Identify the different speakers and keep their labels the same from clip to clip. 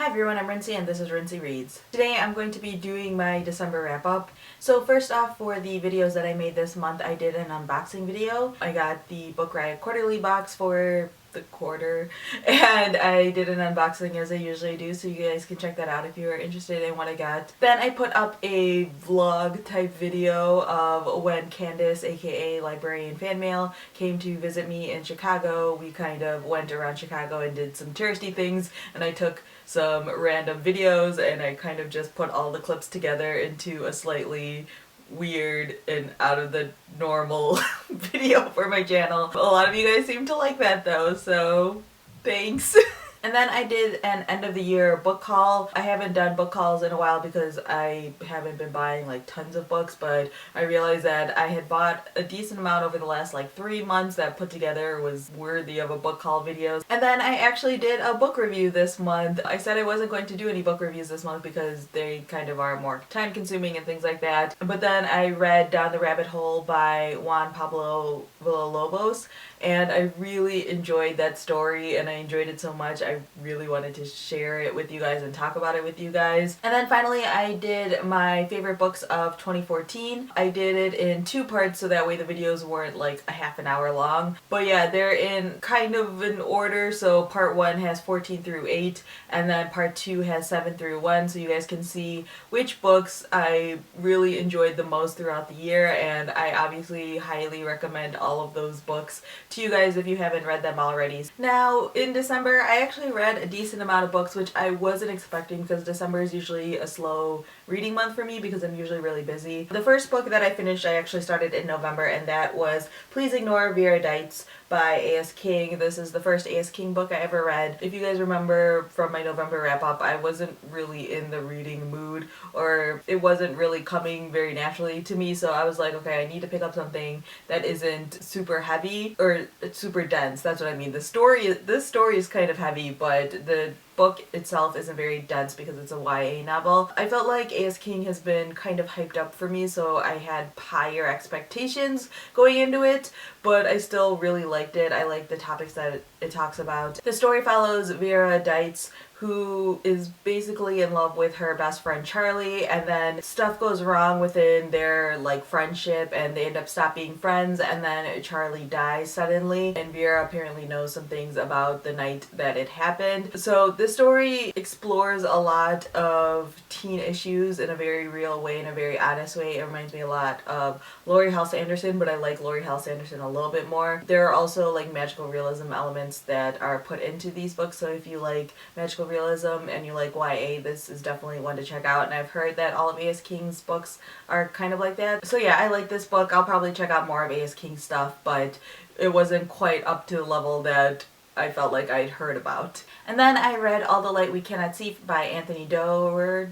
Speaker 1: Hi everyone, I'm Rincey and this is Rincey Reads. Today I'm going to be doing my December wrap up. So first off, for the videos that I made this month, I did an unboxing video. I got the Book Riot quarterly box for the quarter and I did an unboxing as I usually do, so you guys can check that out if you are interested in what I got. Then I put up a vlog type video of when Candace, aka Librarian Fan Mail, came to visit me in Chicago. We kind of went around Chicago and did some touristy things, and I took some random videos and I kind of just put all the clips together into a slightly weird and out of the normal video for my channel. A lot of you guys seem to like that though, so thanks. And then I did an end of the year book haul. I haven't done book hauls in a while because I haven't been buying like tons of books, but I realized that I had bought a decent amount over the last like 3 months that put together was worthy of a book haul video. And then I actually did a book review this month. I said I wasn't going to do any book reviews this month because they kind of are more time consuming and things like that. But then I read Down the Rabbit Hole by Juan Pablo Villalobos, and I really enjoyed that story and I enjoyed it so much I really wanted to share it with you guys and talk about it with you guys. And then finally I did my favorite books of 2014. I did it in 2 parts so that way the videos weren't like a half an hour long. But yeah, they're in kind of an order, so part 1 has 14 through 8 and then part 2 has 7 through 1, so you guys can see which books I really enjoyed the most throughout the year, and I obviously highly recommend all of those books to you guys if you haven't read them already. Now in December I actually read a decent amount of books, which I wasn't expecting because December is usually a slow reading month for me because I'm usually really busy. The first book that I finished I actually started in November, and that was Please Ignore Vieira by A.S. King. This is the first A.S. King book I ever read. If you guys remember from my November wrap up, I wasn't really in the reading mood, or it wasn't really coming very naturally to me, so I was like, okay, I need to pick up something that isn't super heavy or super dense. That's what I mean. This story is kind of heavy, but the book itself isn't very dense because it's a YA novel. I felt like A.S. King has been kind of hyped up for me, so I had higher expectations going into it, but I still really liked it. I like the topics that it talks about. The story follows Vieira, who is basically in love with her best friend Charlie, and then stuff goes wrong within their like friendship and they end up stop being friends, and then Charlie dies suddenly and Vieira apparently knows some things about the night that it happened. So this story explores a lot of teen issues in a very real way, in a very honest way. It reminds me a lot of Lori House Anderson, but I like Lori House Anderson a little bit more. There are also like magical realism elements that are put into these books, so if you like magical realism and you like YA, this is definitely one to check out, and I've heard that all of A.S. King's books are kind of like that. So yeah, I like this book. I'll probably check out more of A.S. King stuff, but it wasn't quite up to the level that I felt like I'd heard about. And then I read All the Light We Cannot See by Anthony Doerr.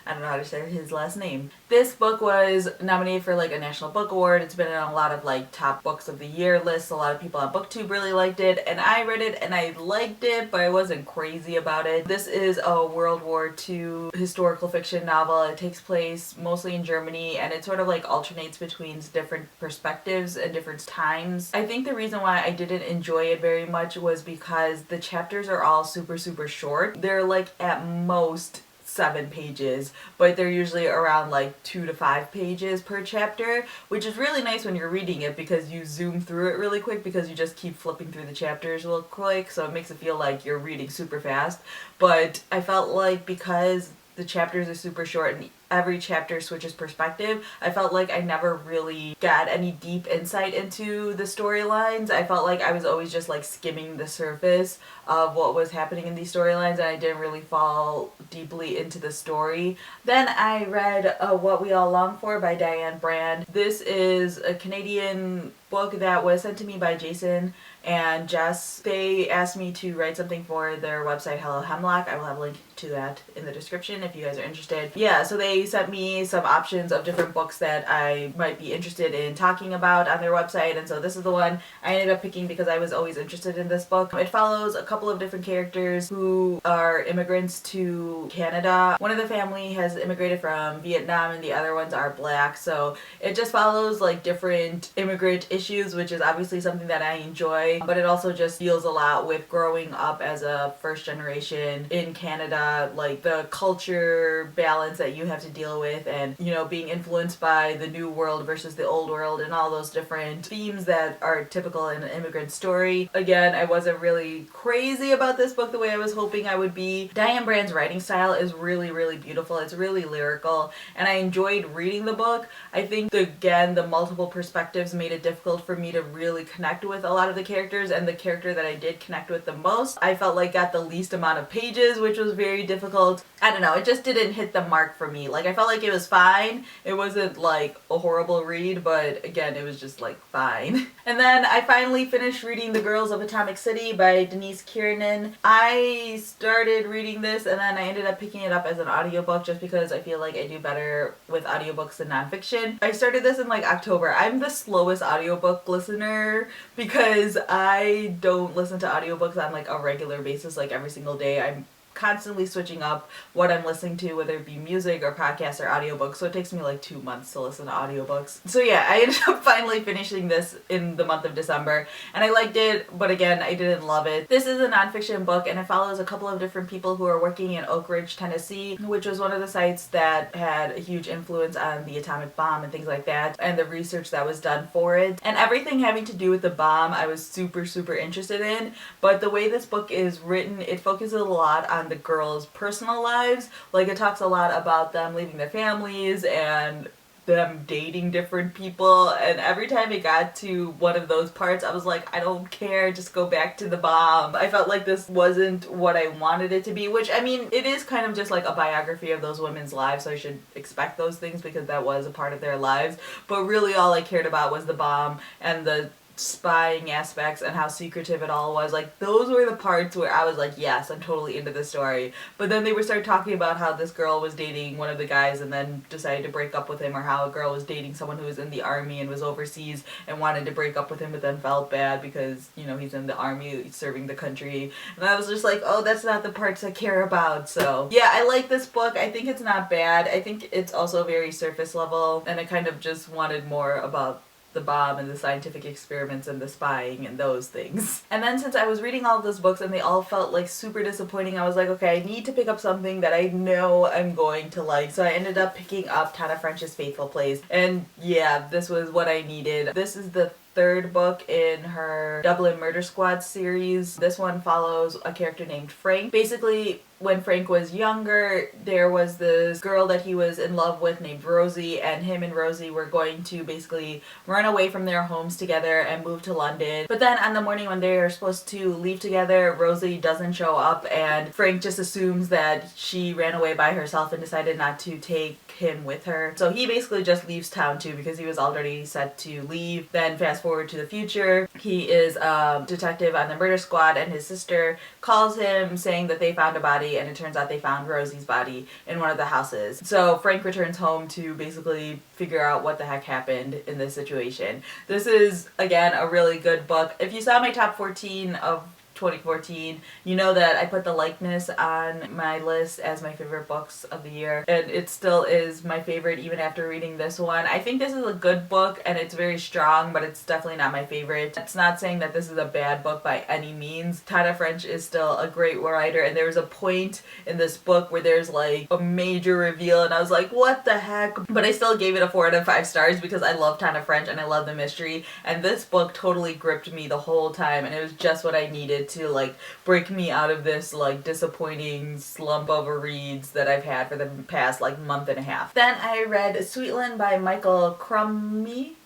Speaker 1: I don't know how to say his last name. This book was nominated for like a National Book Award. It's been in a lot of like top books of the year lists. A lot of people on BookTube really liked it, and I read it and I liked it, but I wasn't crazy about it. This is a World War II historical fiction novel. It takes place mostly in Germany, and it sort of like alternates between different perspectives and different times. I think the reason why I didn't enjoy it very much was because the chapters are all super short. They're like at most 7 pages, but they're usually around like 2 to 5 pages per chapter, which is really nice when you're reading it because you zoom through it really quick because you just keep flipping through the chapters real quick, so it makes it feel like you're reading super fast. But I felt like because the chapters are super short and every chapter switches perspective, I felt like I never really got any deep insight into the storylines. I felt like I was always just like skimming the surface of what was happening in these storylines, and I didn't really fall deeply into the story. Then I read What We All Long For by Diane Brand. This is a Canadian book that was sent to me by Jason and Jess. They asked me to write something for their website Hello Hemlock. I will have a link to that in the description if you guys are interested. Yeah, so they sent me some options of different books that I might be interested in talking about on their website, and so this is the one I ended up picking because I was always interested in this book. It follows a couple of different characters who are immigrants to Canada. One of the family has immigrated from Vietnam and the other ones are black, so it just follows like different immigrant issues, which is obviously something that I enjoy. enjoy, but it also just deals a lot with growing up as a first generation in Canada, like the culture balance that you have to deal with, and you know, being influenced by the new world versus the old world and all those different themes that are typical in an immigrant story. Again, I wasn't really crazy about this book the way I was hoping I would be. Diane Brand's writing style is really beautiful. It's really lyrical, and I enjoyed reading the book. I think again, the multiple perspectives made it difficult for me to really connect with a lot of the characters, and the character that I did connect with the most, I felt like got the least amount of pages, which was very difficult. I don't know, it just didn't hit the mark for me. Like, I felt like it was fine. It wasn't like a horrible read, but again, it was just like fine. And then I finally finished reading The Girls of Atomic City by Denise Kiernan. I started reading this and then I ended up picking it up as an audiobook just because I feel like I do better with audiobooks than nonfiction. I started this in like October. I'm the slowest audiobook listener because I don't listen to audiobooks on like a regular basis, like every single day. I'm constantly switching up what I'm listening to, whether it be music or podcasts or audiobooks, so it takes me like 2 months to listen to audiobooks. So yeah, I ended up finally finishing this in the month of December, and I liked it, but again, I didn't love it. This is a nonfiction book, and it follows a couple of different people who are working in Oak Ridge, Tennessee, which was one of the sites that had a huge influence on the atomic bomb and things like that, and the research that was done for it. And everything having to do with the bomb I was super interested in, but the way this book is written, it focuses a lot on the girls' personal lives. Like, it talks a lot about them leaving their families and them dating different people, and every time it got to one of those parts I was like, I don't care, just go back to the bomb. I felt like this wasn't what I wanted it to be, which I mean, it is kind of just like a biography of those women's lives, so I should expect those things because that was a part of their lives, but really all I cared about was the bomb and the spying aspects and how secretive it all was. Like, those were the parts where I was like, yes, I'm totally into this story. But then they would start talking about how this girl was dating one of the guys and then decided to break up with him, or how a girl was dating someone who was in the army and was overseas and wanted to break up with him but then felt bad because, you know, he's in the army serving the country. And I was just like, oh, that's not the parts I care about. So yeah, I like this book. I think it's not bad. I think it's also very surface level, and I kind of just wanted more about the bomb and the scientific experiments and the spying and those things. And then since I was reading all of those books and they all felt like super disappointing, I was like, okay, I need to pick up something that I know I'm going to like. So I ended up picking up Tana French's Faithful Place, and yeah, this was what I needed. This is the third book in her Dublin Murder Squad series. This one follows a character named Frank. Basically, when Frank was younger, there was this girl that he was in love with named Rosie, and him and Rosie were going to basically run away from their homes together and move to London. But then on the morning when they are supposed to leave together, Rosie doesn't show up, and Frank just assumes that she ran away by herself and decided not to take him with her. So he basically just leaves town too because he was already set to leave. Then fast forward to the future, he is a detective on the murder squad, and his sister calls him saying that they found a body, and it turns out they found Rosie's body in one of the houses. So Frank returns home to basically figure out what the heck happened in this situation. This is, again, a really good book. If you saw my top 14 of 2014, you know that I put The Likeness on my list as my favorite books of the year, and it still is my favorite even after reading this one. I think this is a good book and it's very strong, but it's definitely not my favorite. It's not saying that this is a bad book by any means. Tana French is still a great writer, and there's a point in this book where there's like a major reveal and I was like, what the heck? But I still gave it a 4 out of 5 stars because I love Tana French and I love the mystery, and this book totally gripped me the whole time, and it was just what I needed to like break me out of this like disappointing slump of reads that I've had for the past like month and a half. Then I read Sweetland by Michael Crummy?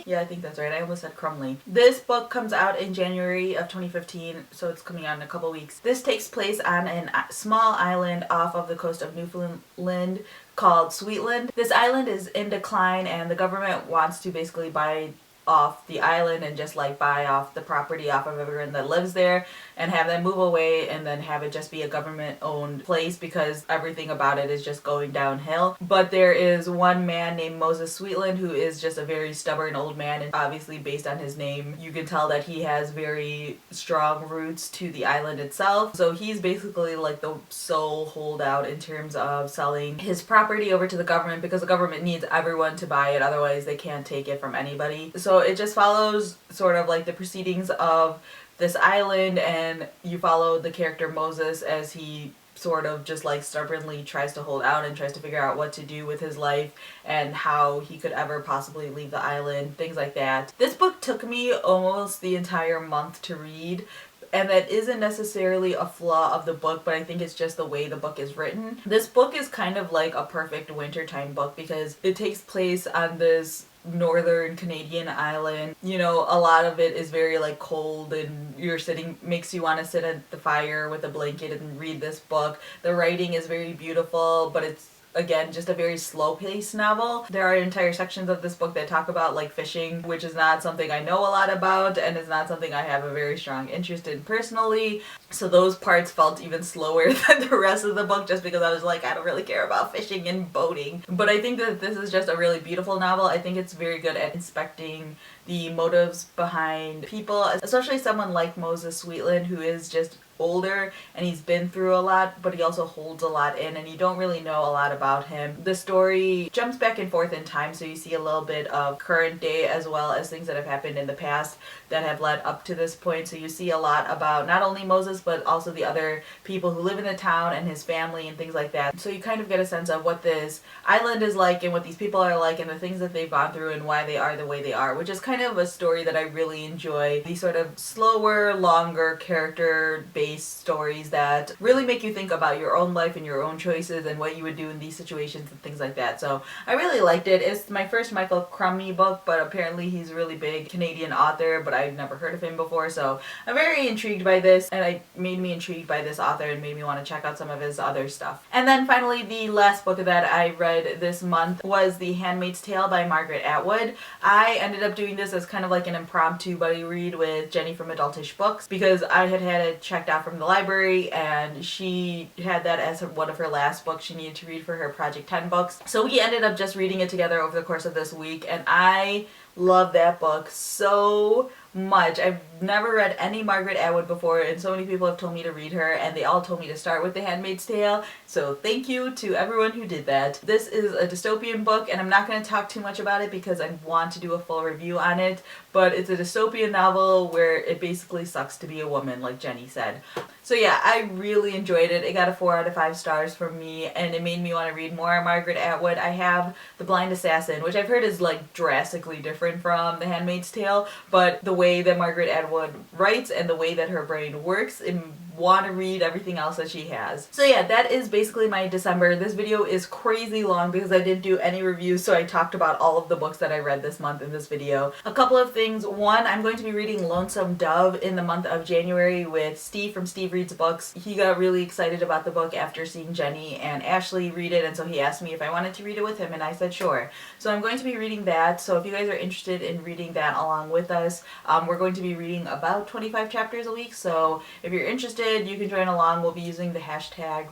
Speaker 1: Yeah, I think that's right. I almost said Crumley. This book comes out in January of 2015, so it's coming out in a couple weeks. This takes place on a small island off of the coast of Newfoundland called Sweetland. This island is in decline, and the government wants to basically buy off the island and just like buy off the property off of everyone that lives there and have them move away and then have it just be a government owned place because everything about it is just going downhill. But there is one man named Moses Sweetland who is just a very stubborn old man, and obviously based on his name you can tell that he has very strong roots to the island itself. So he's basically like the sole holdout in terms of selling his property over to the government because the government needs everyone to buy it, otherwise they can't take it from anybody. So So it just follows sort of like the proceedings of this island, and you follow the character Moses as he sort of just like stubbornly tries to hold out and tries to figure out what to do with his life and how he could ever possibly leave the island, things like that. This book took me almost the entire month to read, and that isn't necessarily a flaw of the book, but I think it's just the way the book is written. This book is kind of like a perfect wintertime book because it takes place on this northern Canadian island. You know, a lot of it is very like cold, and you're sitting, makes you want to sit at the fire with a blanket and read this book. The writing is very beautiful, but it's again just a very slow-paced novel. There are entire sections of this book that talk about like fishing, which is not something I know a lot about and is not something I have a very strong interest in personally. So those parts felt even slower than the rest of the book just because I was like, I don't really care about fishing and boating. But I think that this is just a really beautiful novel. I think it's very good at inspecting the motives behind people, especially someone like Moses Sweetland, who is just older and he's been through a lot, but he also holds a lot in, and you don't really know a lot about him. The story jumps back and forth in time, so you see a little bit of current day as well as things that have happened in the past that have led up to this point. So you see a lot about not only Moses but also the other people who live in the town and his family and things like that. So you kind of get a sense of what this island is like and what these people are like and the things that they've gone through and why they are the way they are, which is kind of a story that I really enjoy. These sort of slower, longer character-based stories that really make you think about your own life and your own choices and what you would do in these situations and things like that. So I really liked it. It's my first Michael Crummy book, but apparently he's a really big Canadian author, but I've never heard of him before, so I'm very intrigued by this, and it made me intrigued by this author and made me want to check out some of his other stuff. And then finally, the last book that I read this month was The Handmaid's Tale by Margaret Atwood. I ended up doing this as kind of like an impromptu buddy read with Jenny from Adultish Books because I had it checked out from the library and she had that as one of her last books she needed to read for her Project 10 books. So we ended up just reading it together over the course of this week, and I love that book so much. I've never read any Margaret Atwood before, and so many people have told me to read her, and they all told me to start with The Handmaid's Tale, so thank you to everyone who did that. This is a dystopian book, and I'm not going to talk too much about it because I want to do a full review on it, but it's a dystopian novel where it basically sucks to be a woman, like Jenny said. So yeah, I really enjoyed it. It got a 4 out of 5 stars from me, and it made me want to read more Margaret Atwood. I have The Blind Assassin, which I've heard is like drastically different from The Handmaid's Tale, but the way that Margaret Atwood writes and the way that her brain works, and want to read everything else that she has. So yeah, that is basically my December. This video is crazy long because I didn't do any reviews, so I talked about all of the books that I read this month in this video. A couple of things. One, I'm going to be reading Lonesome Dove in the month of January with Steve from Steve Reads Books. He got really excited about the book after seeing Jenny and Ashley read it, and so he asked me if I wanted to read it with him, and I said sure. So I'm going to be reading that, so if you guys are interested in reading that along with us, we're going to be reading about 25 chapters a week, so if you're interested, you can join along. We'll be using the hashtag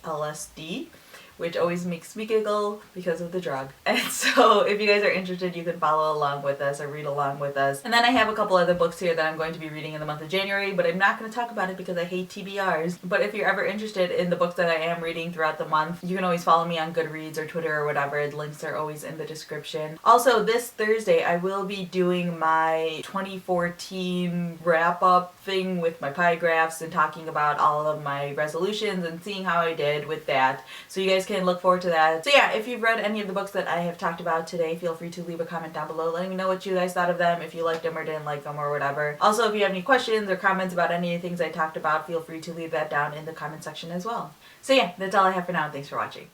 Speaker 1: ReadLSD, which always makes me giggle because of the drug. And so if you guys are interested, you can follow along with us or read along with us. And then I have a couple other books here that I'm going to be reading in the month of January, but I'm not going to talk about it because I hate TBRs. But if you're ever interested in the books that I am reading throughout the month, you can always follow me on Goodreads or Twitter or whatever. The links are always in the description. Also, this Thursday, I will be doing my 2014 wrap-up thing with my pie graphs and talking about all of my resolutions and seeing how I did with that. So you guys can look forward to that. So yeah, if you've read any of the books that I have talked about today, feel free to leave a comment down below letting me know what you guys thought of them, if you liked them or didn't like them or whatever. Also, if you have any questions or comments about any of the things I talked about, feel free to leave that down in the comment section as well. So yeah, that's all I have for now. Thanks for watching.